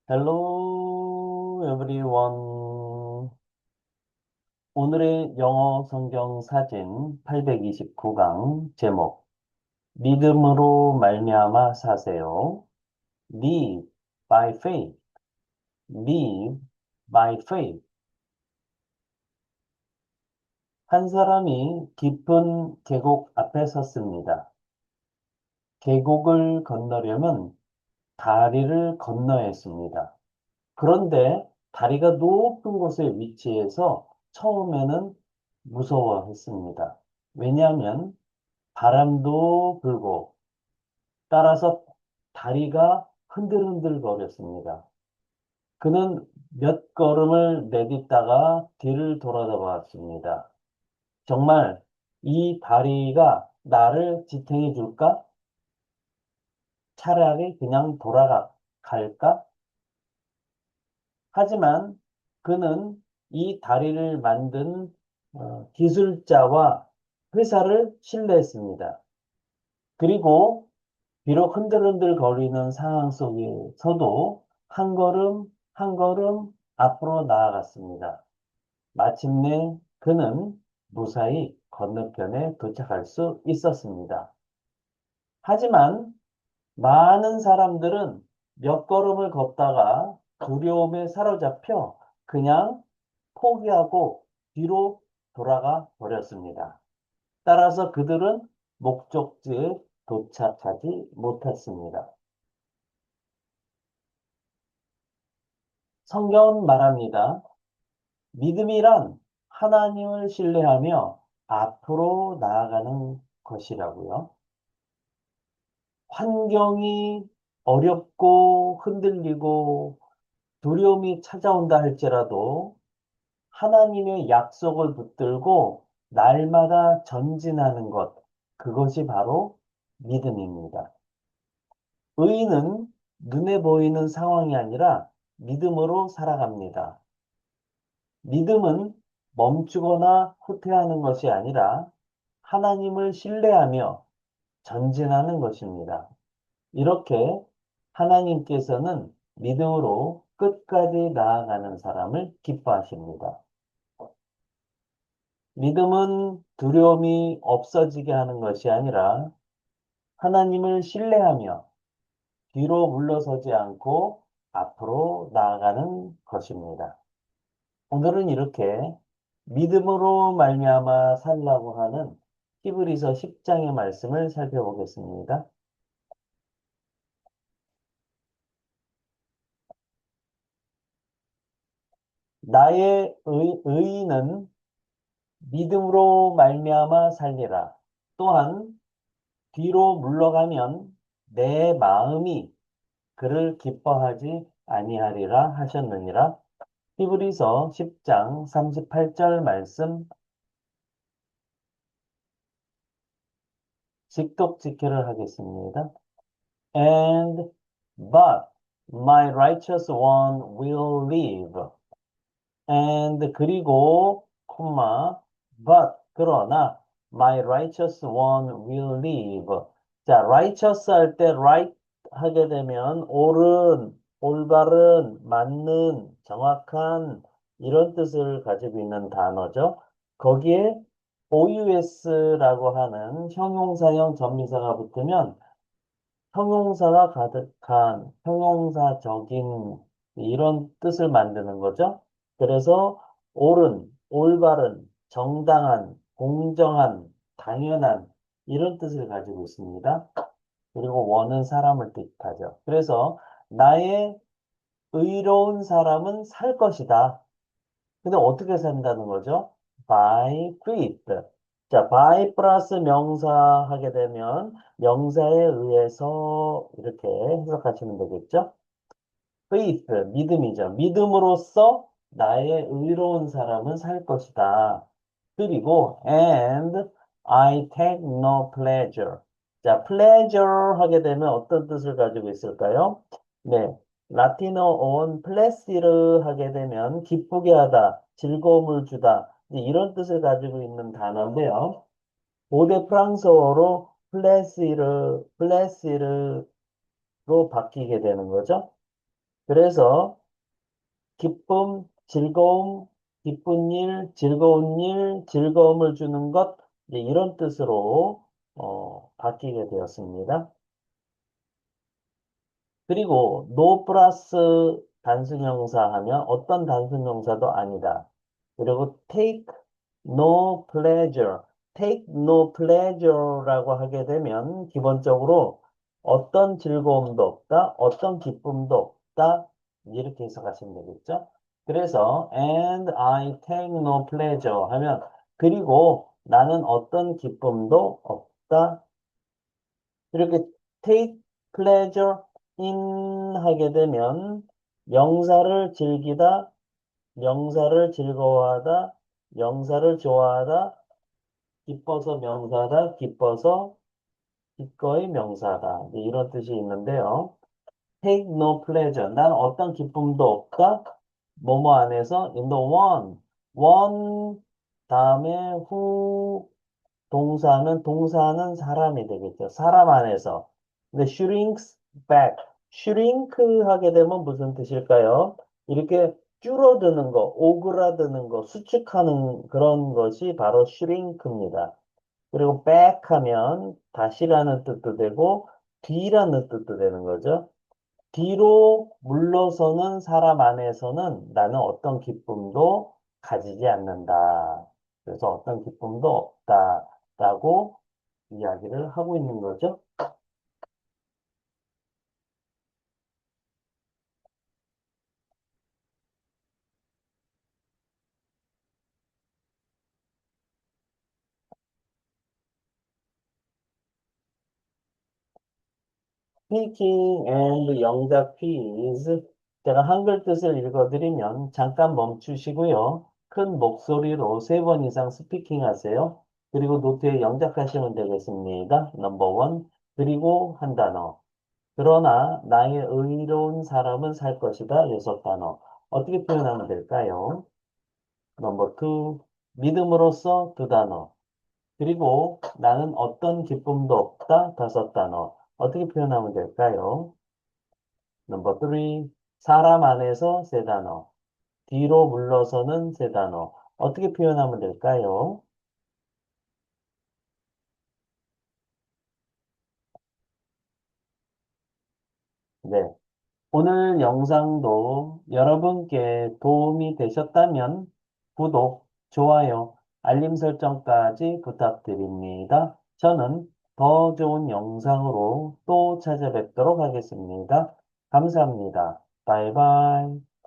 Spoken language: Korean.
Hello, everyone. 오늘의 영어 성경 사진 829강 제목 믿음으로 말미암아 사세요. Live by faith. Live by faith. 한 사람이 깊은 계곡 앞에 섰습니다. 계곡을 건너려면 다리를 건너야 했습니다. 그런데 다리가 높은 곳에 위치해서 처음에는 무서워했습니다. 왜냐하면 바람도 불고 따라서 다리가 흔들흔들 거렸습니다. 그는 몇 걸음을 내딛다가 뒤를 돌아다 봤습니다. 정말 이 다리가 나를 지탱해 줄까? 차라리 그냥 갈까? 하지만 그는 이 다리를 만든 기술자와 회사를 신뢰했습니다. 그리고 비록 흔들흔들 거리는 상황 속에서도 한 걸음 한 걸음 앞으로 나아갔습니다. 마침내 그는 무사히 건너편에 도착할 수 있었습니다. 하지만 많은 사람들은 몇 걸음을 걷다가 두려움에 사로잡혀 그냥 포기하고 뒤로 돌아가 버렸습니다. 따라서 그들은 목적지에 도착하지 못했습니다. 성경은 말합니다. 믿음이란 하나님을 신뢰하며 앞으로 나아가는 것이라고요. 환경이 어렵고 흔들리고 두려움이 찾아온다 할지라도 하나님의 약속을 붙들고 날마다 전진하는 것, 그것이 바로 믿음입니다. 의인은 눈에 보이는 상황이 아니라 믿음으로 살아갑니다. 믿음은 멈추거나 후퇴하는 것이 아니라 하나님을 신뢰하며 전진하는 것입니다. 이렇게 하나님께서는 믿음으로 끝까지 나아가는 사람을 기뻐하십니다. 믿음은 두려움이 없어지게 하는 것이 아니라 하나님을 신뢰하며 뒤로 물러서지 않고 앞으로 나아가는 것입니다. 오늘은 이렇게 믿음으로 말미암아 살라고 하는 히브리서 10장의 말씀을 살펴보겠습니다. 나의 의인은 믿음으로 말미암아 살리라. 또한 뒤로 물러가면 내 마음이 그를 기뻐하지 아니하리라 하셨느니라. 히브리서 10장 38절 말씀 직독 직해를 하겠습니다. And but my righteous one will live. And 그리고 콤마 but 그러나 my righteous one will live. 자, righteous 할 때 right 하게 되면 옳은, 올바른, 맞는, 정확한 이런 뜻을 가지고 있는 단어죠. 거기에 OUS라고 하는 형용사형 전미사가 붙으면 형용사가 가득한 형용사적인 이런 뜻을 만드는 거죠. 그래서 옳은, 올바른, 정당한, 공정한, 당연한 이런 뜻을 가지고 있습니다. 그리고 원은 사람을 뜻하죠. 그래서 나의 의로운 사람은 살 것이다. 근데 어떻게 산다는 거죠? by faith. 자, by 플러스 명사 하게 되면 명사에 의해서 이렇게 해석하시면 되겠죠? faith, 믿음이죠. 믿음으로써 나의 의로운 사람은 살 것이다. 그리고 and I take no pleasure. 자, pleasure 하게 되면 어떤 뜻을 가지고 있을까요? 네, 라틴어 어원 플래시르 하게 되면 기쁘게 하다, 즐거움을 주다 이제 이런 뜻을 가지고 있는 단어인데요. 고대 프랑스어로 플래시르로 바뀌게 되는 거죠. 그래서 기쁨, 즐거움, 기쁜 일, 즐거운 일, 즐거움을 주는 것, 이제 이런 뜻으로 바뀌게 되었습니다. 그리고 no 플러스 단순형사 하면 어떤 단순형사도 아니다. 그리고 take no pleasure, take no pleasure라고 하게 되면 기본적으로 어떤 즐거움도 없다, 어떤 기쁨도 없다, 이렇게 해석하시면 되겠죠. 그래서 and I take no pleasure 하면 그리고 나는 어떤 기쁨도 없다. 이렇게 take pleasure in 하게 되면 명사를 즐기다, 명사를 즐거워하다, 명사를 좋아하다, 기뻐서 명사다, 기뻐서 기꺼이 명사다. 이제 이런 뜻이 있는데요. take no pleasure. 난 어떤 기쁨도 없다. 뭐뭐 안에서 in the one 다음에 who 동사는 사람이 되겠죠. 사람 안에서. 근데 shrinks back. shrink 하게 되면 무슨 뜻일까요? 이렇게 줄어드는 거, 오그라드는 거, 수축하는 그런 것이 바로 shrink입니다. 그리고 back 하면 다시라는 뜻도 되고 뒤라는 뜻도 되는 거죠. 뒤로 물러서는 사람 안에서는 나는 어떤 기쁨도 가지지 않는다. 그래서 어떤 기쁨도 없다라고 이야기를 하고 있는 거죠. Speaking and 영작 quiz. 제가 한글 뜻을 읽어드리면 잠깐 멈추시고요. 큰 목소리로 3번 이상 스피킹 하세요. 그리고 노트에 영작하시면 되겠습니다. 넘버 원. 그리고 한 단어. 그러나 나의 의로운 사람은 살 것이다. 6단어. 어떻게 표현하면 될까요? 넘버 투. 믿음으로써 2단어. 그리고 나는 어떤 기쁨도 없다. 5단어. 어떻게 표현하면 될까요? 넘버 3. 사람 안에서 3단어. 뒤로 물러서는 3단어. 어떻게 표현하면 될까요? 네. 오늘 영상도 여러분께 도움이 되셨다면 구독, 좋아요, 알림 설정까지 부탁드립니다. 저는 더 좋은 영상으로 또 찾아뵙도록 하겠습니다. 감사합니다. 바이바이.